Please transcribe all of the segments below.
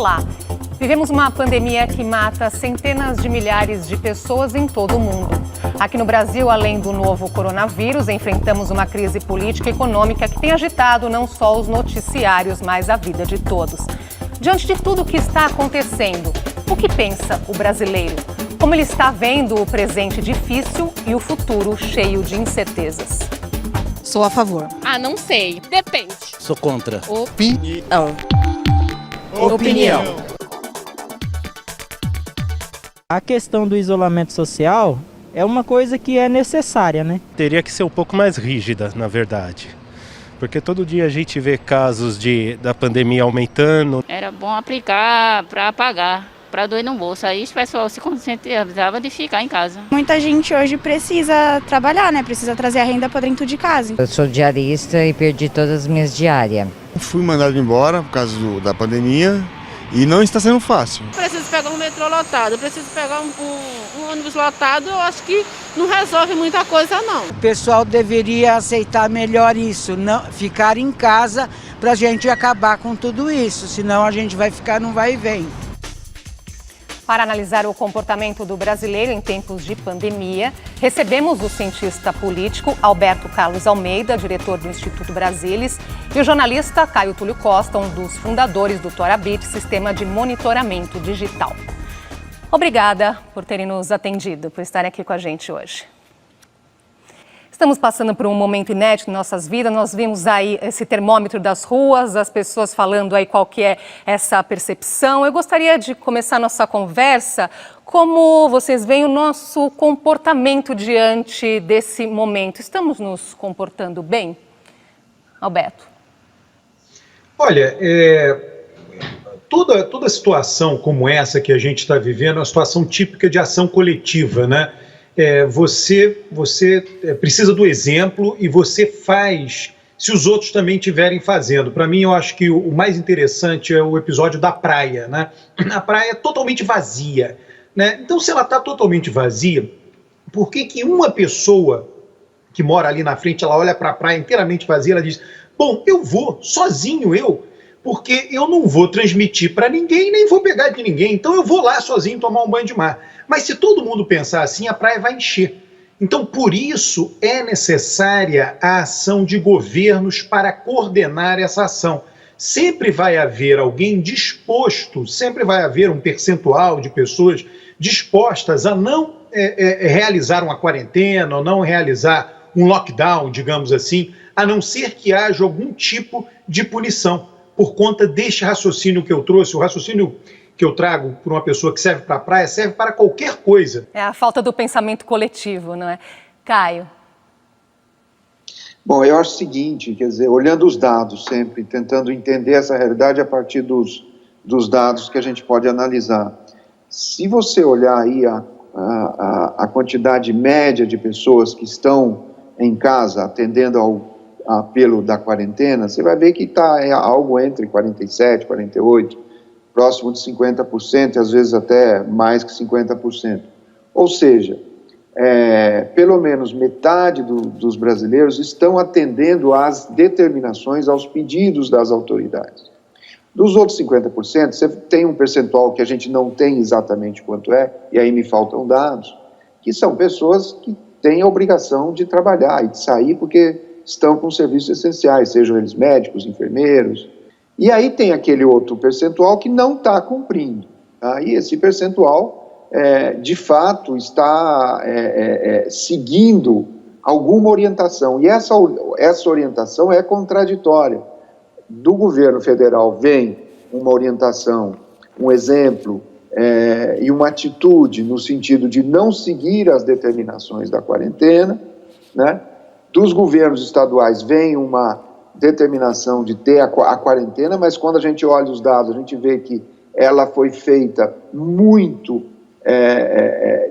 Olá! Vivemos uma pandemia que mata centenas de milhares de pessoas em todo o mundo. Aqui no Brasil, além do novo coronavírus, enfrentamos uma crise política e econômica que tem agitado não só os noticiários, mas a vida de todos. Diante de tudo o que está acontecendo, o que pensa o brasileiro? Como ele está vendo o presente difícil e o futuro cheio de incertezas? Sou a favor. Não sei. Depende. Sou contra. Opinião. A questão do isolamento social é uma coisa que é necessária, né? Teria que ser um pouco mais rígida, na verdade. Porque todo dia a gente vê casos da pandemia aumentando. Era bom aplicar para pagar, para doer no bolso. Aí o pessoal se conscientizava de ficar em casa. Muita gente hoje precisa trabalhar, né? Precisa trazer a renda para dentro de casa. Eu sou diarista e perdi todas as minhas diárias. Fui mandado embora por causa da pandemia e não está sendo fácil. Preciso pegar um metrô lotado, preciso pegar um ônibus lotado, eu acho que não resolve muita coisa não. O pessoal deveria aceitar melhor isso, não ficar em casa para a gente acabar com tudo isso, senão a gente vai ficar num vai e vem. Para analisar o comportamento do brasileiro em tempos de pandemia, recebemos o cientista político Alberto Carlos Almeida, diretor do Instituto Brasilis, e o jornalista Caio Túlio Costa, um dos fundadores do Torabit, sistema de monitoramento digital. Obrigada por terem nos atendido, por estarem aqui com a gente hoje. Estamos passando por um momento inédito em nossas vidas, nós vimos aí esse termômetro das ruas, as pessoas falando aí qual que é essa percepção. Eu gostaria de começar nossa conversa, como vocês veem o nosso comportamento diante desse momento. Estamos nos comportando bem? Alberto. Olha, toda situação como essa que a gente está vivendo é uma situação típica de ação coletiva, né? Você precisa do exemplo e você faz se os outros também estiverem fazendo. Para mim, eu acho que o mais interessante é o episódio da praia, né? A praia é totalmente vazia, né? Então, se ela está totalmente vazia, por que uma pessoa que mora ali na frente, ela olha para a praia inteiramente vazia, ela diz, bom, eu vou, sozinho porque eu não vou transmitir para ninguém, nem vou pegar de ninguém, então eu vou lá sozinho tomar um banho de mar. Mas se todo mundo pensar assim, a praia vai encher. Então, por isso, é necessária a ação de governos para coordenar essa ação. Sempre vai haver alguém disposto, sempre vai haver um percentual de pessoas dispostas a não realizar uma quarentena, ou não realizar um lockdown, digamos assim, a não ser que haja algum tipo de punição. Por conta deste raciocínio que eu trouxe, o raciocínio que eu trago por uma pessoa que serve para a praia, serve para qualquer coisa. É a falta do pensamento coletivo, não é? Caio. Bom, eu acho o seguinte, quer dizer, olhando os dados sempre, tentando entender essa realidade a partir dos dados que a gente pode analisar. Se você olhar aí a quantidade média de pessoas que estão em casa atendendo ao apelo da quarentena, você vai ver que está algo entre 47%, 48%, próximo de 50%, às vezes até mais que 50%. Ou seja, pelo menos metade dos brasileiros estão atendendo às determinações, aos pedidos das autoridades. Dos outros 50%, você tem um percentual que a gente não tem exatamente quanto é, e aí me faltam dados, que são pessoas que têm a obrigação de trabalhar e de sair porque estão com serviços essenciais, sejam eles médicos, enfermeiros. E aí tem aquele outro percentual que não está cumprindo. Tá? E esse percentual, de fato, está seguindo alguma orientação. E essa orientação é contraditória. Do governo federal vem uma orientação, um exemplo e uma atitude no sentido de não seguir as determinações da quarentena, né? Dos governos estaduais vem uma determinação de ter a quarentena, mas quando a gente olha os dados, a gente vê que ela foi feita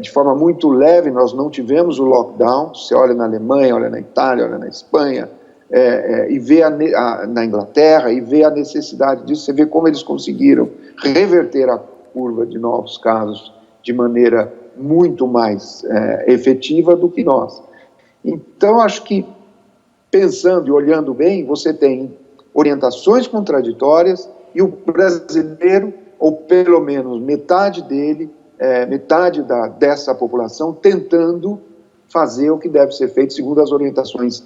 de forma muito leve, nós não tivemos o lockdown. Você olha na Alemanha, olha na Itália, olha na Espanha, e vê na Inglaterra, e vê a necessidade disso, você vê como eles conseguiram reverter a curva de novos casos de maneira muito mais efetiva do que nós. Então, acho que, pensando e olhando bem, você tem orientações contraditórias e o brasileiro ou pelo menos metade dele, dessa população, tentando fazer o que deve ser feito segundo as orientações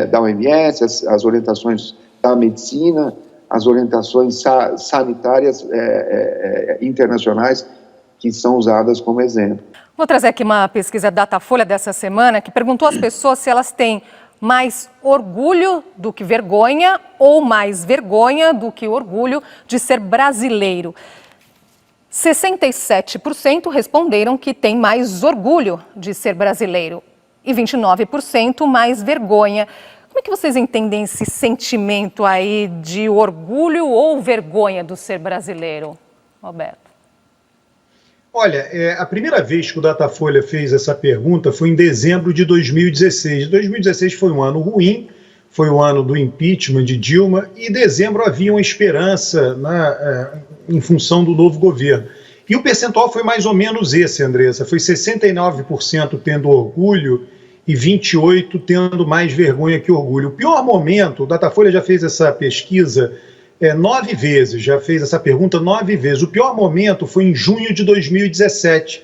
da OMS, as orientações da medicina, as orientações sanitárias internacionais que são usadas como exemplo. Vou trazer aqui uma pesquisa Datafolha dessa semana que perguntou às pessoas se elas têm mais orgulho do que vergonha ou mais vergonha do que orgulho de ser brasileiro. 67% responderam que tem mais orgulho de ser brasileiro e 29% mais vergonha. Como é que vocês entendem esse sentimento aí de orgulho ou vergonha do ser brasileiro, Roberto? Olha, a primeira vez que o Datafolha fez essa pergunta foi em dezembro de 2016. 2016 foi um ano ruim, foi o ano do impeachment de Dilma, e em dezembro havia uma esperança em função do novo governo. E o percentual foi mais ou menos esse, Andressa, foi 69% tendo orgulho e 28% tendo mais vergonha que orgulho. O pior momento, o Datafolha já fez essa pesquisa 9 vezes, já fez essa pergunta 9 vezes. O pior momento foi em junho de 2017,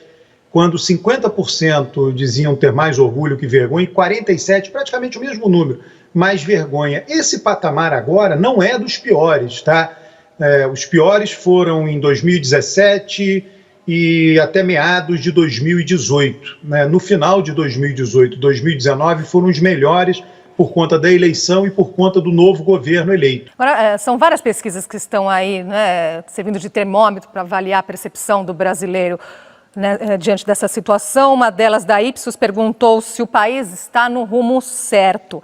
quando 50% diziam ter mais orgulho que vergonha e 47%, praticamente o mesmo número, mais vergonha. Esse patamar agora não é dos piores, tá? Os piores foram em 2017 e até meados de 2018. Né? No final de 2018 e 2019 foram os melhores por conta da eleição e por conta do novo governo eleito. Agora, são várias pesquisas que estão aí, né, servindo de termômetro para avaliar a percepção do brasileiro, né, diante dessa situação. Uma delas, da Ipsos, perguntou se o país está no rumo certo.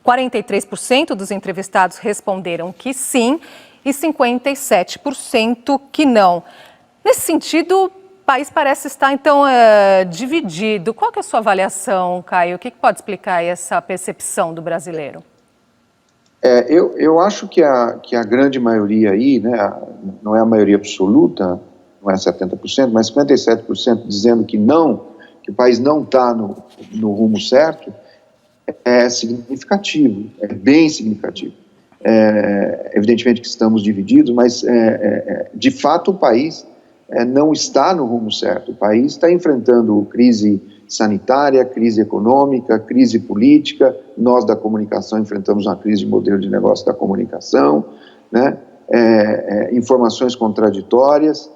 43% dos entrevistados responderam que sim e 57% que não. Nesse sentido, o país parece estar, então, dividido. Qual que é a sua avaliação, Caio? O que pode explicar essa percepção do brasileiro? Eu acho que a grande maioria aí, né, não é a maioria absoluta, não é 70%, mas 57% dizendo que não, que o país não está no rumo certo, é significativo, é bem significativo. Evidentemente que estamos divididos, mas de fato o país não está no rumo certo. O país está enfrentando crise sanitária, crise econômica, crise política. Nós da comunicação enfrentamos uma crise de modelo de negócio da comunicação, né? Informações contraditórias,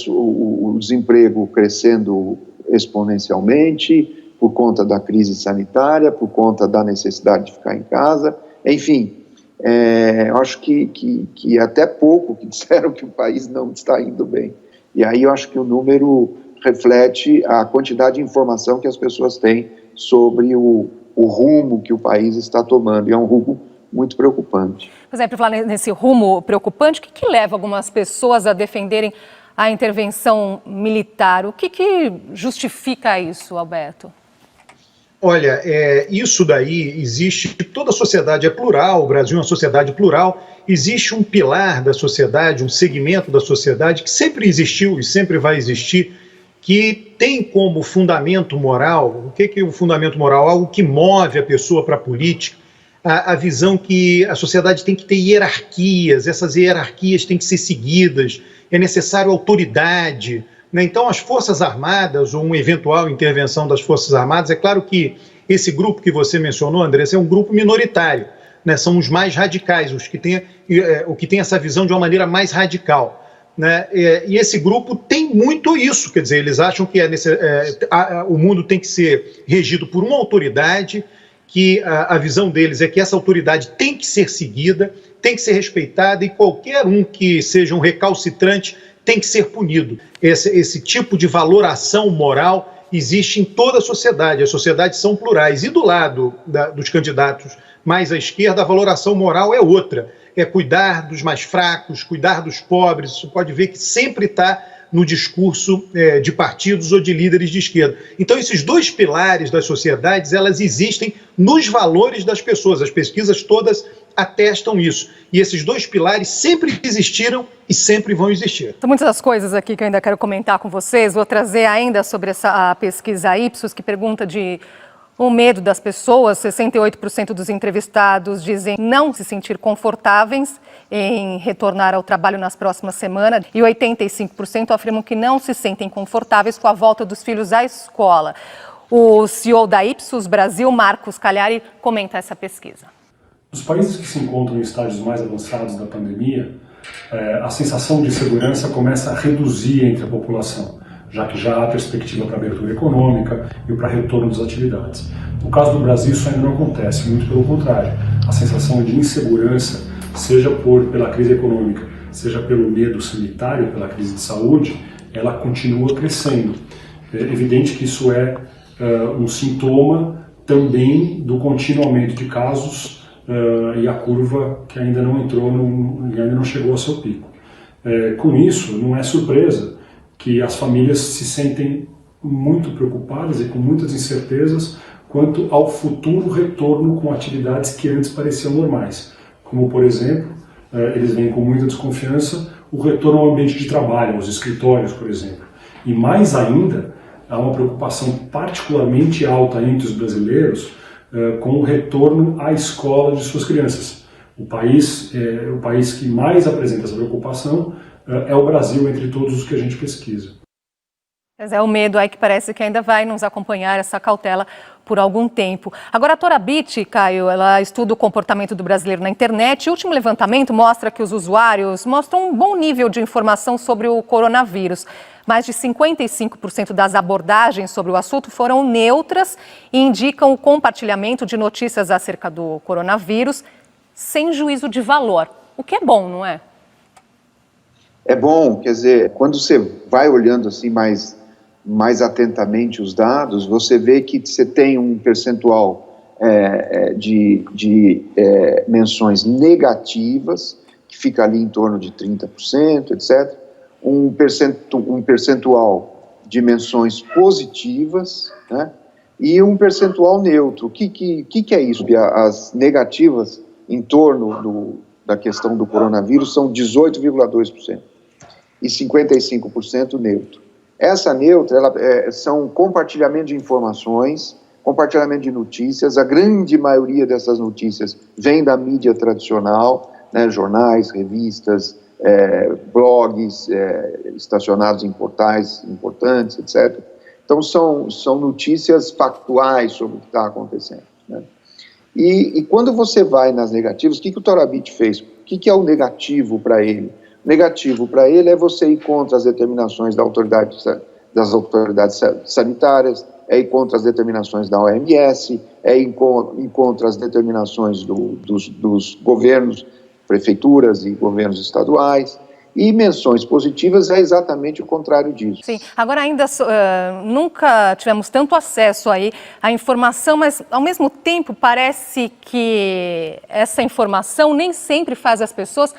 o desemprego crescendo exponencialmente por conta da crise sanitária, por conta da necessidade de ficar em casa, enfim. Eu acho que até pouco que disseram que o país não está indo bem. E aí eu acho que o número reflete a quantidade de informação que as pessoas têm sobre o rumo que o país está tomando. E é um rumo muito preocupante. Por exemplo, falar nesse rumo preocupante, o que leva algumas pessoas a defenderem a intervenção militar? O que justifica isso, Alberto? Olha, isso daí existe, toda a sociedade é plural, o Brasil é uma sociedade plural, existe um pilar da sociedade, um segmento da sociedade que sempre existiu e sempre vai existir, que tem como fundamento moral, o que é o fundamento moral? Algo que move a pessoa para a política, a visão que a sociedade tem que ter hierarquias, essas hierarquias têm que ser seguidas, é necessário autoridade. Então, as Forças Armadas, ou uma eventual intervenção das Forças Armadas, é claro que esse grupo que você mencionou, Andressa, é um grupo minoritário, né? São os mais radicais, os que têm essa visão de uma maneira mais radical, né? E esse grupo tem muito isso, quer dizer, eles acham que o mundo tem que ser regido por uma autoridade, que a visão deles é que essa autoridade tem que ser seguida, tem que ser respeitada, e qualquer um que seja um recalcitrante tem que ser punido. Esse tipo de valoração moral existe em toda a sociedade. As sociedades são plurais. E do lado dos candidatos mais à esquerda, a valoração moral é outra. É cuidar dos mais fracos, cuidar dos pobres. Você pode ver que sempre está no discurso de partidos ou de líderes de esquerda. Então, esses dois pilares das sociedades, elas existem nos valores das pessoas. As pesquisas todas atestam isso. E esses dois pilares sempre existiram e sempre vão existir. São muitas coisas aqui que eu ainda quero comentar com vocês. Vou trazer ainda sobre a pesquisa Ipsos, que pergunta de O medo das pessoas, 68% dos entrevistados dizem não se sentir confortáveis em retornar ao trabalho nas próximas semanas e 85% afirmam que não se sentem confortáveis com a volta dos filhos à escola. O CEO da Ipsos Brasil, Marcos Cagliari, comenta essa pesquisa. Nos países que se encontram em estágios mais avançados da pandemia, a sensação de segurança começa a reduzir entre a população, já que já há perspectiva para abertura econômica e para retorno das atividades. No caso do Brasil, isso ainda não acontece, muito pelo contrário. A sensação de insegurança, seja pela crise econômica, seja pelo medo sanitário, pela crise de saúde, ela continua crescendo. É evidente que isso é um sintoma também do contínuo aumento de casos e a curva que ainda não ainda não chegou ao seu pico. Com isso, não é surpresa que as famílias se sentem muito preocupadas e com muitas incertezas quanto ao futuro retorno com atividades que antes pareciam normais. Como, por exemplo, eles veem com muita desconfiança o retorno ao ambiente de trabalho, aos escritórios, por exemplo. E mais ainda, há uma preocupação particularmente alta entre os brasileiros com o retorno à escola de suas crianças. O país que mais apresenta essa preocupação é o Brasil, entre todos os que a gente pesquisa. Mas é o medo aí que parece que ainda vai nos acompanhar, essa cautela, por algum tempo. Agora, a Torabit, Caio, ela estuda o comportamento do brasileiro na internet. O último levantamento mostra que os usuários mostram um bom nível de informação sobre o coronavírus. Mais de 55% das abordagens sobre o assunto foram neutras e indicam o compartilhamento de notícias acerca do coronavírus sem juízo de valor. O que é bom, não é? É bom, quer dizer, quando você vai olhando assim mais atentamente os dados, você vê que você tem um percentual de menções negativas, que fica ali em torno de 30%, etc., um percentual de menções positivas, né, e um percentual neutro. O que é isso? As negativas em torno da questão do coronavírus são 18,2% e 55% neutro. Essa neutra, são compartilhamento de informações, compartilhamento de notícias. A grande maioria dessas notícias vem da mídia tradicional, né, jornais, revistas, blogs estacionados em portais importantes, etc. Então, são notícias factuais sobre o que está acontecendo, né? E quando você vai nas negativas, o que o Torabit fez? O que é o negativo para ele? O negativo para ele é você ir contra as determinações das autoridades sanitárias, é ir contra as determinações da OMS, é ir contra as determinações dos governos, prefeituras e governos estaduais. E menções positivas é exatamente o contrário disso. Sim, agora ainda nunca tivemos tanto acesso aí à informação, mas ao mesmo tempo parece que essa informação nem sempre faz as pessoas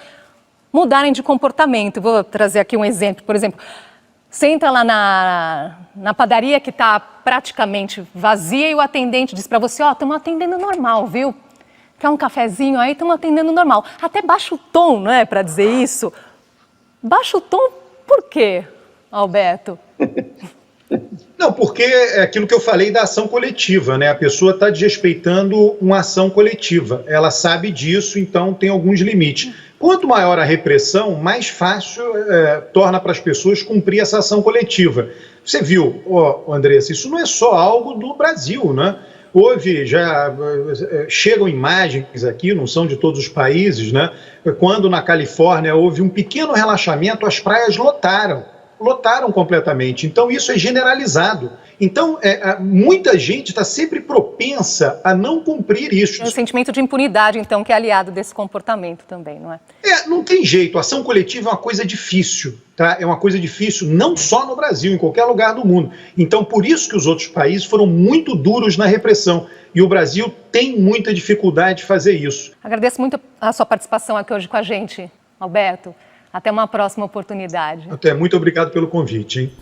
mudarem de comportamento. Vou trazer aqui um exemplo, por exemplo, você entra lá na padaria que está praticamente vazia e o atendente diz para você, estamos atendendo normal, viu? Quer um cafezinho aí? Estamos atendendo normal. Até baixa o tom, não é, para dizer isso? Baixa o tom por quê, Alberto? Não, porque é aquilo que eu falei da ação coletiva, né? A pessoa está desrespeitando uma ação coletiva. Ela sabe disso, então tem alguns limites. Quanto maior a repressão, mais fácil torna para as pessoas cumprir essa ação coletiva. Você viu, Andressa, isso não é só algo do Brasil, né? Chegam imagens aqui, não são de todos os países, né? Quando na Califórnia houve um pequeno relaxamento, as praias lotaram completamente. Então isso é generalizado. Então muita gente está sempre propensa a não cumprir isso. É um sentimento de impunidade, então, que é aliado desse comportamento também, não é? Não tem jeito. A ação coletiva é uma coisa difícil, tá? É uma coisa difícil não só no Brasil, em qualquer lugar do mundo. Então, por isso que os outros países foram muito duros na repressão. E o Brasil tem muita dificuldade de fazer isso. Agradeço muito a sua participação aqui hoje com a gente, Alberto. Até uma próxima oportunidade. Muito obrigado pelo convite, hein?